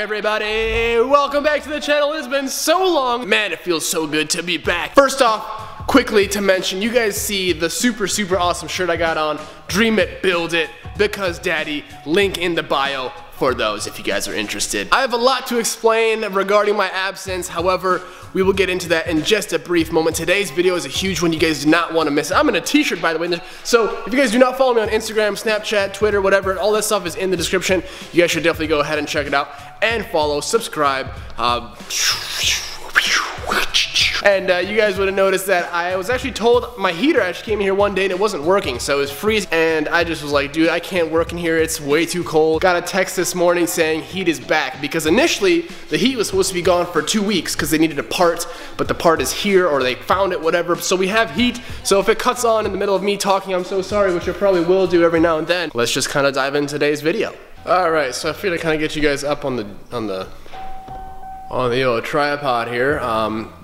everybody, welcome back to the channel. It's been so long. Man, it feels so good to be back. First off, quickly to mention, you guys see the super awesome shirt I got on. Dream it, build it, because daddy. Link in the bio for those if you guys are interested. I have a lot to explain regarding my absence. However, we will get into that in just a brief moment. Today's video is a huge one. You guys do not want to miss it. I'm in a t-shirt, by the way. So if you guys do not follow me on Instagram, Snapchat, Twitter, whatever, all that stuff is in the description. You guys should definitely go ahead and check it out and follow, subscribe. And you guys would have noticed that I was actually told my heater actually came in here one day and it wasn't working, so it was freezing, and I just was like, dude, I can't work in here, it's way too cold. Got a text this morning saying heat is back, because initially the heat was supposed to be gone for 2 weeks because they needed a part, but the part is here, or they found it, whatever, so we have heat. So if it cuts on in the middle of me talking, I'm so sorry, which I probably will do every now and then. Let's just kind of dive into today's video. Alright, so I figured I'd kind of get you guys up on the old tripod here.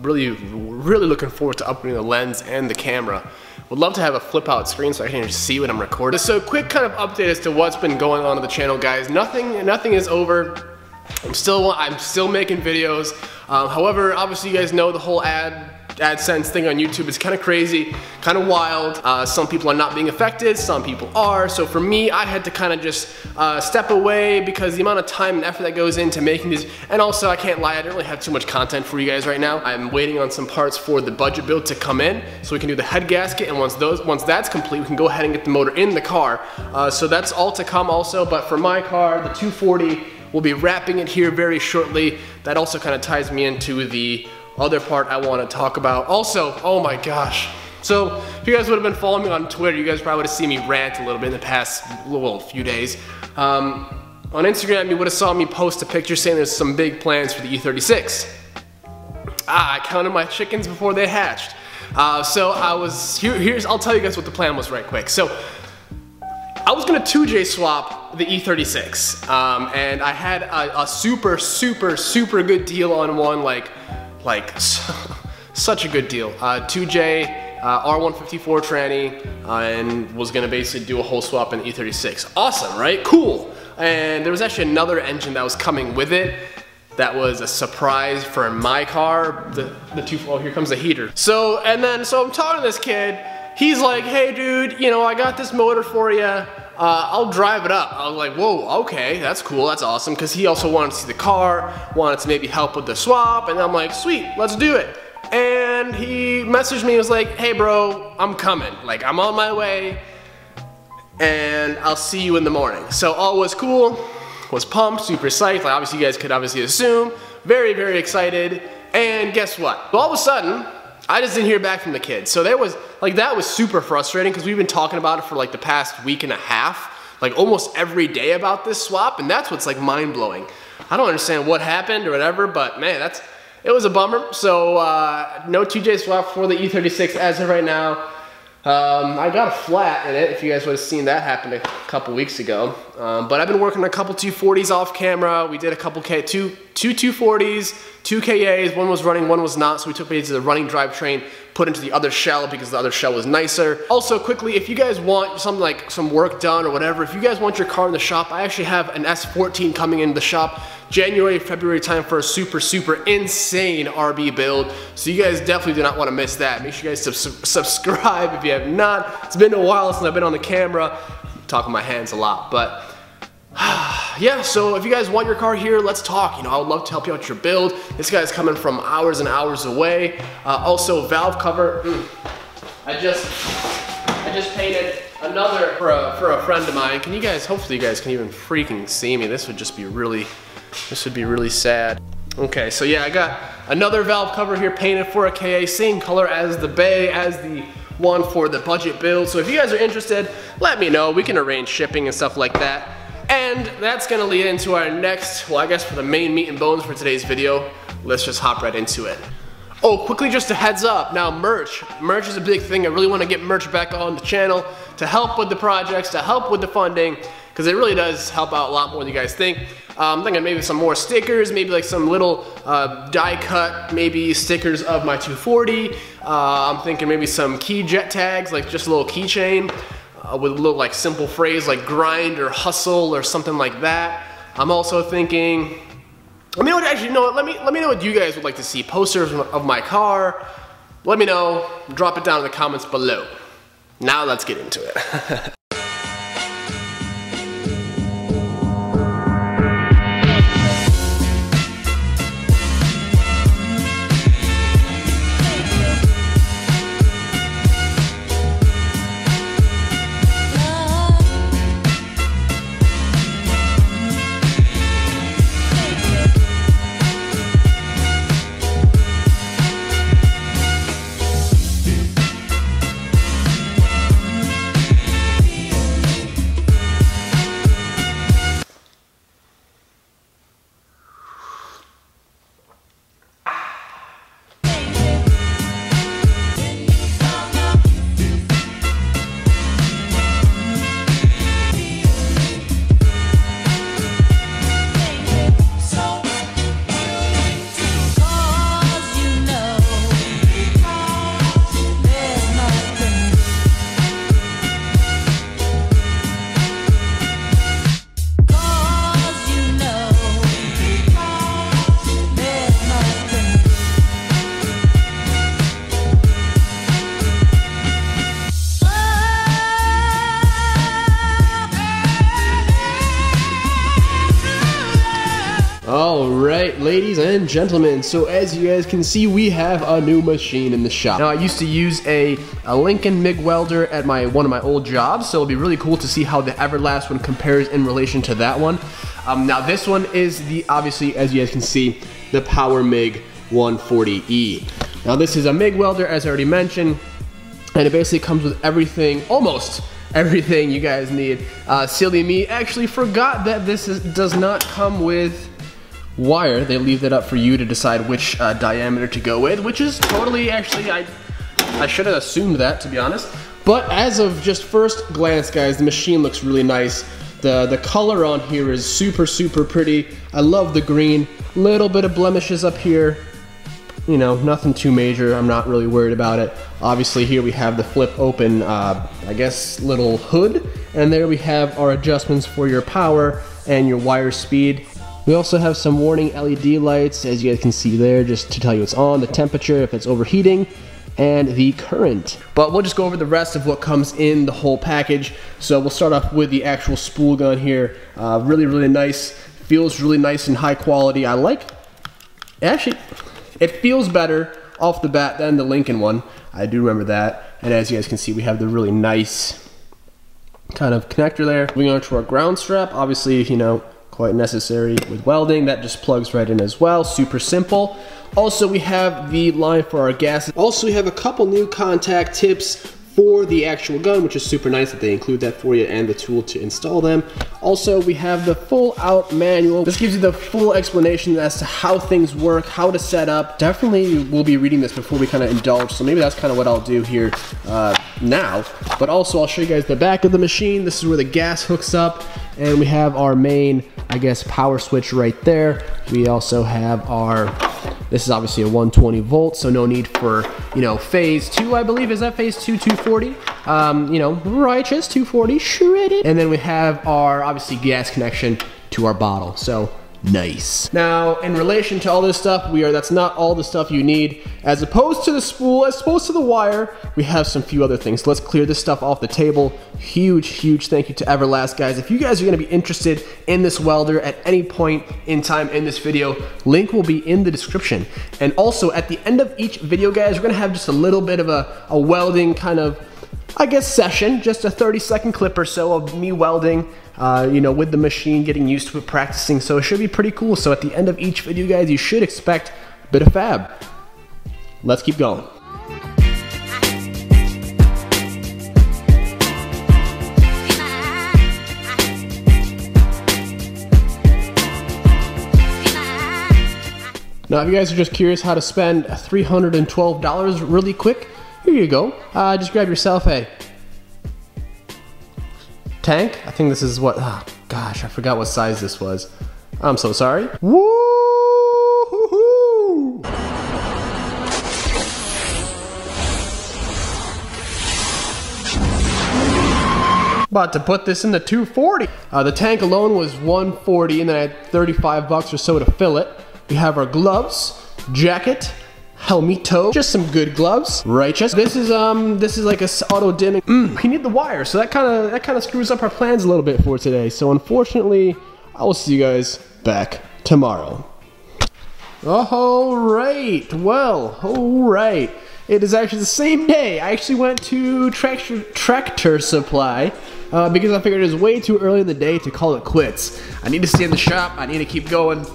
Really looking forward to upgrading the lens and the camera. Would love to have a flip out screen so I can see what I'm recording. So quick kind of update as to what's been going on the channel, guys. Nothing is over. I'm still making videos. However, obviously you guys know the whole AdSense thing on YouTube is kind of crazy, kind of wild. Some people are not being affected, some people are. So for me, I had to kind of just step away because the amount of time and effort that goes into making these, and also I can't lie, I don't really have too much content for you guys right now. I'm waiting on some parts for the budget build to come in so we can do the head gasket, and once that's complete, we can go ahead and get the motor in the car. So that's all to come also, but for my car, the 240, we'll be wrapping it here very shortly. That also kind of ties me into the other part I want to talk about. Also, oh my gosh. So, if you guys would have been following me on Twitter, you guys probably would have seen me rant a little bit in the past few days. On Instagram, you would have saw me post a picture saying there's some big plans for the E36. I counted my chickens before they hatched. So I'll tell you guys what the plan was right quick. So, I was gonna 2J swap the E36, and I had a super good deal on one, like such a good deal. 2J R154 tranny, and was gonna basically do a whole swap in E36. Awesome, right? Cool. And there was actually another engine that was coming with it that was a surprise for my car. Oh, here comes the heater. So I'm talking to this kid. He's like, hey dude, you know, I got this motor for you. I'll drive it up. I was like, whoa, okay, that's cool, that's awesome, because he also wanted to see the car, wanted to maybe help with the swap, and I'm like, sweet, let's do it. And he messaged me, he was like, hey bro, I'm coming, like I'm on my way, and I'll see you in the morning. So all was cool, was pumped, super psyched, like obviously you guys could obviously assume, very excited, and guess what? Well, all of a sudden, I just didn't hear back from the kid. So that was super frustrating because we've been talking about it for like the past week and a half, like almost every day about this swap, and that's what's like mind blowing. I don't understand what happened or whatever, but man, it was a bummer. So no 2J swap for the E36 as of right now. I got a flat in it, if you guys would have seen that happen a couple weeks ago. But I've been working on a couple 240s off camera. We did a couple two 240s, 2 KAs, one was running, one was not, so we took it to the running drivetrain, put into the other shell because the other shell was nicer. Also quickly, if you guys want some work done or whatever, if you guys want your car in the shop, I actually have an S14 coming into the shop January, February time for a super insane RB build. So you guys definitely do not want to miss that. Make sure you guys subscribe if you have not. It's been a while since I've been on the camera. I'm talking my hands a lot, but yeah, so if you guys want your car here, let's talk. You know, I would love to help you out with your build. This guy's coming from hours and hours away. Also, valve cover. I just painted another for a friend of mine. Can you guys? Hopefully, you guys can even freaking see me. This would be really sad. Okay, so yeah, I got another valve cover here painted for a KA, same color as the bay, as the one for the budget build. So if you guys are interested, let me know. We can arrange shipping and stuff like that. And that's gonna lead into our next, well, I guess for the main meat and bones for today's video. Let's just hop right into it. Oh, quickly, just a heads up. Now, merch. Merch is a big thing. I really want to get merch back on the channel to help with the projects, to help with the funding, because it really does help out a lot more than you guys think. I'm thinking maybe some more stickers, maybe like some little die cut, maybe stickers of my 240. I'm thinking maybe some key jet tags, like just a little keychain. With a little like simple phrase like grind or hustle or something like that. I'm also thinking Let me know what, actually, you know what, let me know what you guys would like to see. Posters of my car. Let me know. Drop it down in the comments below. Now let's get into it. Alright, ladies and gentlemen, so as you guys can see, we have a new machine in the shop. Now, I used to use a Lincoln MIG welder at one of my old jobs, so it'll be really cool to see how the Everlast one compares in relation to that one. Now, this one is obviously, as you guys can see, the Power MIG 140E. Now, this is a MIG welder, as I already mentioned, and it basically comes with everything, almost everything you guys need. Silly me, actually forgot that this does not come with wire. They leave that up for you to decide which diameter to go with, which is totally, actually, I should have assumed that, to be honest. But as of just first glance, guys, the machine looks really nice. The color on here is super, super pretty. I love the green. Little bit of blemishes up here. You know, nothing too major. I'm not really worried about it. Obviously, here we have the flip open, I guess, little hood. And there we have our adjustments for your power and your wire speed. We also have some warning LED lights, as you guys can see there, just to tell you it's on, the temperature, if it's overheating, and the current. But we'll just go over the rest of what comes in the whole package. So we'll start off with the actual spool gun here. Really, really nice. Feels really nice and high quality. I like, actually, it feels better off the bat than the Lincoln one. I do remember that. And as you guys can see, we have the really nice kind of connector there. Moving on to our ground strap, obviously, you know, quite necessary with welding. That just plugs right in as well. Super simple. Also, we have the line for our gases. Also, we have a couple new contact tips for the actual gun, which is super nice that they include that for you and the tool to install them. Also, we have the full out manual. This gives you the full explanation as to how things work, how to set up. Definitely we'll be reading this before we kind of indulge, so maybe that's kind of what I'll do here now. But also, I'll show you guys the back of the machine. This is where the gas hooks up, and we have our main, I guess, power switch right there. We also have our, this is obviously a 120 volt, so no need for, you know, phase 2, I believe. Is that phase 2, 240? You know, righteous, 240, shredded. And then we have our, obviously, gas connection to our bottle. So nice. Now, in relation to all this stuff, that's not all the stuff you need. As opposed to the spool, as opposed to the wire, we have some few other things. Let's clear this stuff off the table. Huge, huge thank you to Everlast, guys. If you guys are gonna be interested in this welder at any point in time in this video, link will be in the description. And also, at the end of each video, guys, we're gonna have just a little bit of a welding kind of, I guess, session, just a 30-second clip or so of me welding, you know, with the machine, getting used to it, practicing, so it should be pretty cool. So at the end of each video, guys, you should expect a bit of fab. Let's keep going. Now, if you guys are just curious how to spend $312 really quick, here you go. Just grab yourself a tank. I think this is what, oh gosh, I forgot what size this was. I'm so sorry. Woo-hoo-hoo! About to put this in the 240. The tank alone was 140, and then I had 35 bucks or so to fill it. We have our gloves, jacket, helmeto, just some good gloves. Righteous. This is like a auto dimming. We need the wire, so that kind of screws up our plans a little bit for today. So unfortunately, I will see you guys back tomorrow. Alright, well, alright. It is actually the same day. I actually went to Tractor Supply because I figured it was way too early in the day to call it quits. I need to stay in the shop, I need to keep going.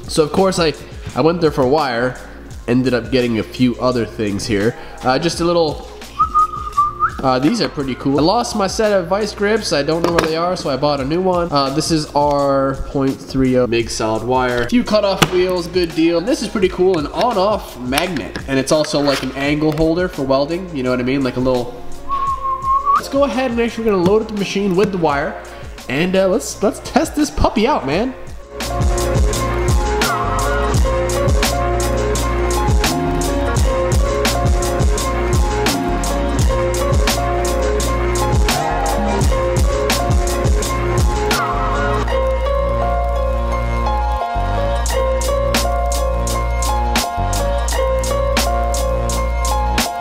So of course I went there for wire, ended up getting a few other things here. Just a little, these are pretty cool. I lost my set of vice grips, I don't know where they are, so I bought a new one. This is our .30 MIG solid wire. A few cutoff wheels, good deal. And this is pretty cool, an on-off magnet. And it's also like an angle holder for welding, you know what I mean? Like a little... Let's go ahead and make sure we're gonna load up the machine with the wire. And let's test this puppy out, man.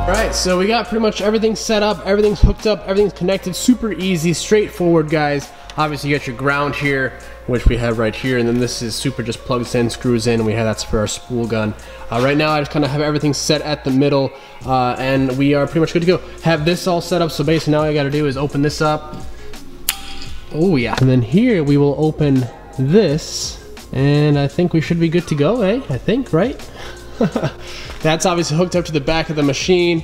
Alright, so we got pretty much everything set up, everything's hooked up, everything's connected, super easy, straightforward, guys. Obviously you got your ground here, which we have right here, and then this is super, just plugs in, screws in, and we have that's for our spool gun. Right now I just kind of have everything set at the middle, and we are pretty much good to go. Have this all set up, so basically now all I gotta do is open this up. Oh yeah. And then here we will open this, and I think we should be good to go, eh? I think, right? That's obviously hooked up to the back of the machine.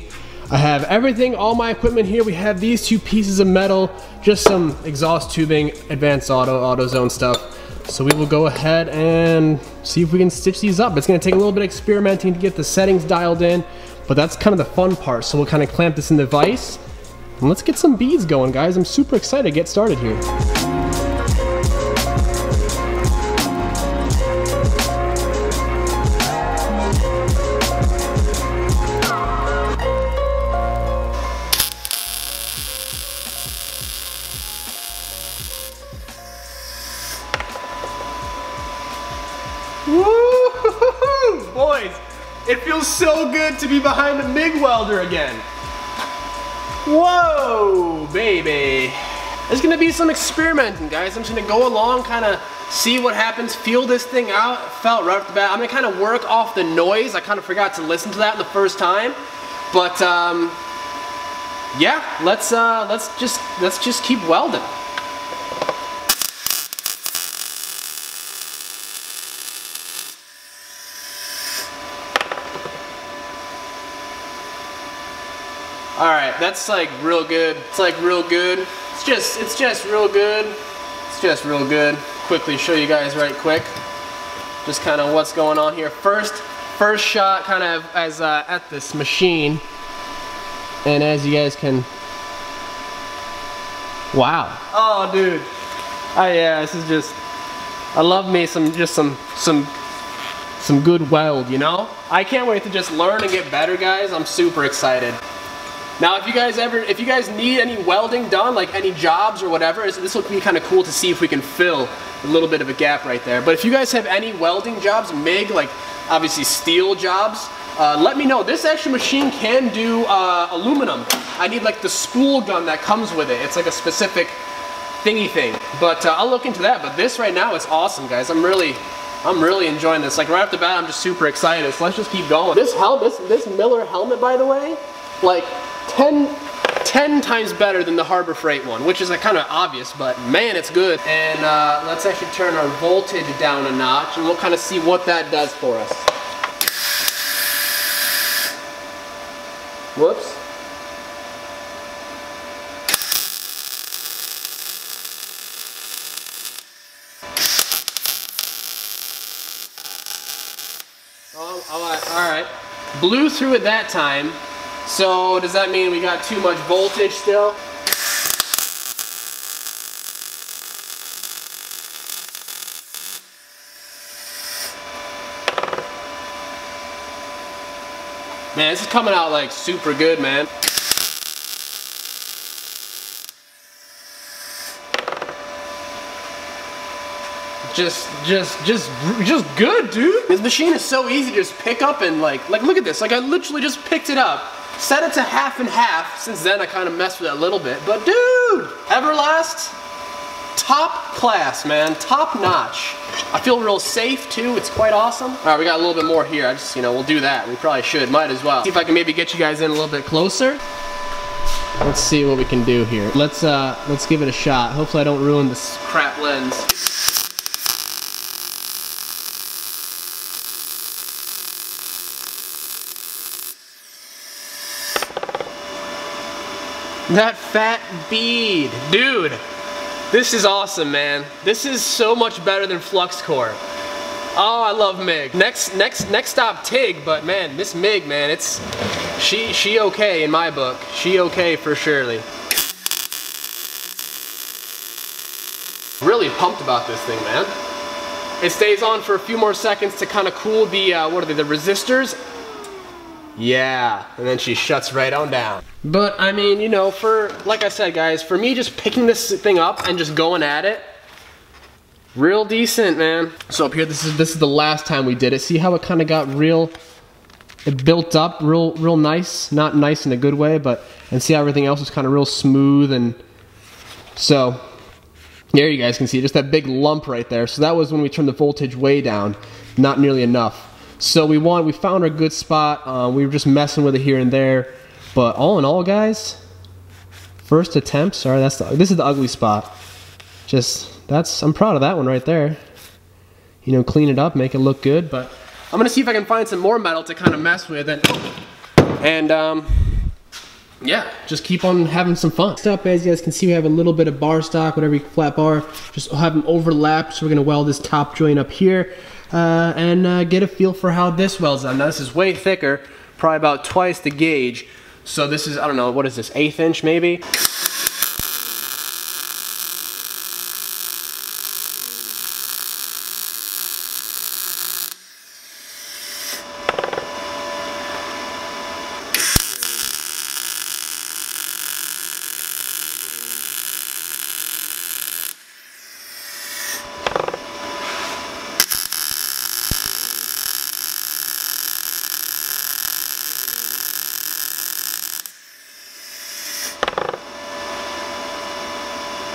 I have everything, all my equipment here. We have these two pieces of metal, just some exhaust tubing, advanced AutoZone stuff. So we will go ahead and see if we can stitch these up. It's gonna take a little bit of experimenting to get the settings dialed in, but that's kind of the fun part. So we'll kind of clamp this in the vise, and let's get some beads going, guys. I'm super excited to get started here. Woo-hoo-hoo-hoo! Boys, it feels so good to be behind a MIG welder again. Whoa, baby. There's gonna be some experimenting, guys. I'm just gonna go along, kind of see what happens, feel this thing out. It felt right off the bat. I'm gonna kind of work off the noise. I kind of forgot to listen to that the first time, but yeah, let's just keep welding. Alright, that's like real good. It's like real good. It's just real good. It's just real good. Quickly show you guys right quick. Just kind of what's going on here. First shot kind of as at this machine. And as you guys can... Wow. Oh dude. Oh yeah, this is just... I love me some good weld, you know? I can't wait to just learn and get better, guys. I'm super excited. Now, if you guys need any welding done, like any jobs or whatever, this will be kind of cool to see if we can fill a little bit of a gap right there. But if you guys have any welding jobs, MIG, like obviously steel jobs, let me know. This actual machine can do aluminum. I need like the spool gun that comes with it. It's like a specific thingy thing. But I'll look into that. But this right now is awesome, guys. I'm really enjoying this. Like right off the bat, I'm just super excited. So let's just keep going. This helmet, this Miller helmet, by the way, like 10 times better than the Harbor Freight one, which is like kind of obvious, but man, it's good. And let's actually turn our voltage down a notch, and we'll kind of see what that does for us. Whoops. All right. Blew through it that time. So does that mean we got too much voltage still? Man, this is coming out like super good, man. just good, dude. This machine is so easy to just pick up and like look at this. Like I literally just picked it up, set it to half and half. Since then I kind of messed with it a little bit, but dude, Everlast, top class, man, top notch. I feel real safe too, it's quite awesome. All right, we got a little bit more here. I just, you know, we'll do that. We probably should, might as well. See if I can maybe get you guys in a little bit closer. Let's see what we can do here. Let's give it a shot. Hopefully I don't ruin this crap lens. That fat bead, dude. This is awesome, man. This is so much better than flux core. Oh, I love MIG. Next stop TIG, but man, this MIG, man, it's she okay in my book. She okay for surely. Really pumped about this thing, man. It stays on for a few more seconds to kind of cool the what are they, the resistors? Yeah, and then she shuts right on down. But I mean, you know, for, like I said guys, for me just picking this thing up and just going at it, real decent, man. So up here, this is the last time we did it. See how it kind of got real, it built up real nice, not nice in a good way, but, and see how everything else is kind of real smooth. And so there you guys can see just that big lump right there. So that was when we turned the voltage way down, not nearly enough. So we found our good spot. We were just messing with it here and there, but all in all, guys, first attempt. Sorry, this is the ugly spot. I'm proud of that one right there. You know, clean it up, make it look good. But I'm gonna see if I can find some more metal to kind of mess with and yeah, just keep on having some fun. Next up, as you guys can see, we have a little bit of bar stock, whatever flat bar. Just have them overlapped. So we're gonna weld this top joint up here. And get a feel for how this welds on. Now this is way thicker, probably about twice the gauge. So this is, I don't know, what is this, 1/8 inch maybe?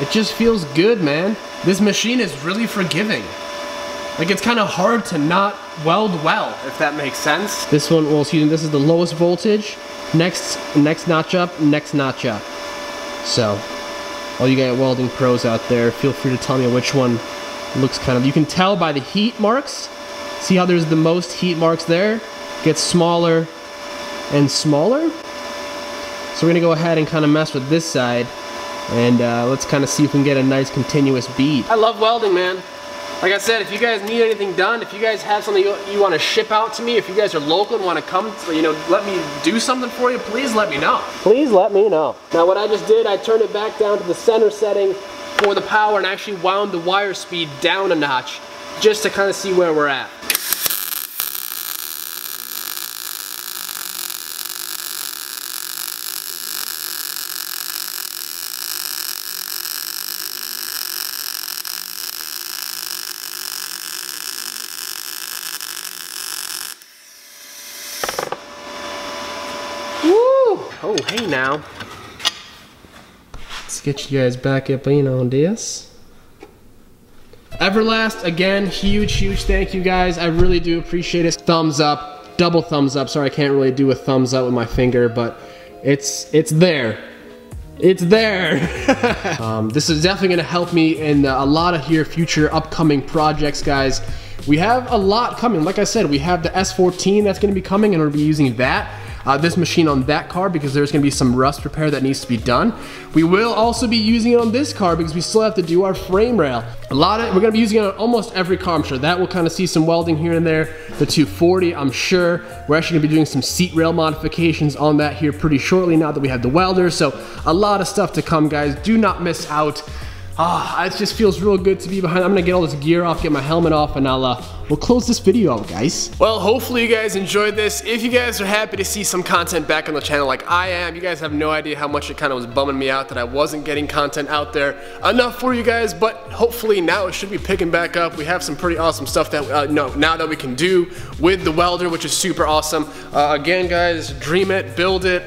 It just feels good, man. This machine is really forgiving. Like, it's kind of hard to not weld well, if that makes sense. This one, well, excuse me, this is the lowest voltage. Next notch up, next notch up. So, all you guys welding pros out there, feel free to tell me which one looks kind of, you can tell by the heat marks. See how there's the most heat marks there? Gets smaller and smaller. So we're gonna go ahead and kind of mess with this side. And let's kind of see if we can get a nice continuous bead. I love welding, man. Like I said, if you guys need anything done, if you guys have something you want to ship out to me, if you guys are local and want to come, you know, let me do something for you, please let me know. Please let me know. Now what I just did, I turned it back down to the center setting for the power and actually wound the wire speed down a notch just to kind of see where we're at. Oh, hey now. Let's get you guys back up in on this. Everlast, again, huge thank you guys. I really do appreciate it. Thumbs up, double thumbs up. Sorry, I can't really do a thumbs up with my finger, but it's there. It's there. This is definitely gonna help me in a lot of future upcoming projects, guys. We have a lot coming. Like I said, we have the S14 that's gonna be coming, and we'll be using that. This machine on that car because there's gonna be some rust repair that needs to be done. We will also be using it on this car because we still have to do our frame rail. We're gonna be using it on almost every car, I'm sure. That will kind of see some welding here and there. The 240, I'm sure. We're actually gonna be doing some seat rail modifications on that here pretty shortly now that we have the welder. So a lot of stuff to come, guys. Do not miss out. It just feels real good to be behind. I'm gonna get all this gear off, get my helmet off, and we'll close this video out, guys. Well, hopefully you guys enjoyed this. If you guys are happy to see some content back on the channel like I am, you guys have no idea how much it kind of was bumming me out that I wasn't getting content out there enough for you guys, but hopefully now it should be picking back up. We have some pretty awesome stuff that now that we can do with the welder, which is super awesome. Again, guys, dream it, build it.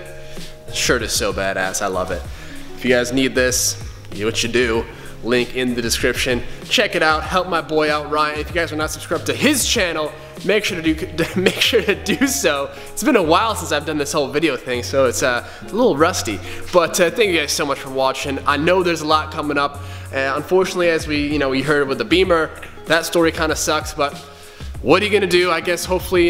This shirt is so badass, I love it. If you guys need this, you know what you do. Link in the description. Check it out. Help my boy out, Ryan. If you guys are not subscribed to his channel, make sure to do so. It's been a while since I've done this whole video thing, so it's a little rusty. But thank you guys so much for watching. I know there's a lot coming up. Unfortunately, as we heard with the Beamer, that story kind of sucks. But what are you gonna do? I guess hopefully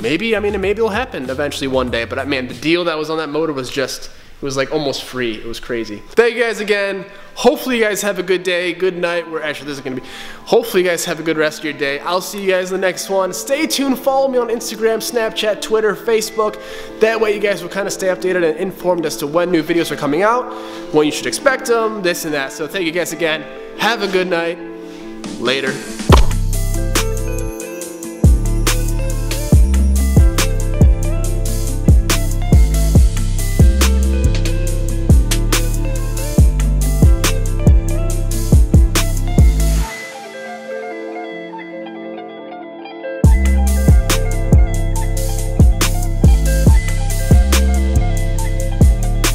maybe it'll happen eventually one day. But man, the deal that was on that motor was just. It was like almost free. It was crazy. Thank you guys again. Hopefully you guys have a good day, good night. Hopefully you guys have a good rest of your day. I'll see you guys in the next one. Stay tuned. Follow me on Instagram, Snapchat, Twitter, Facebook. That way you guys will kind of stay updated and informed as to when new videos are coming out, when you should expect them, this and that. So thank you guys again. Have a good night. Later.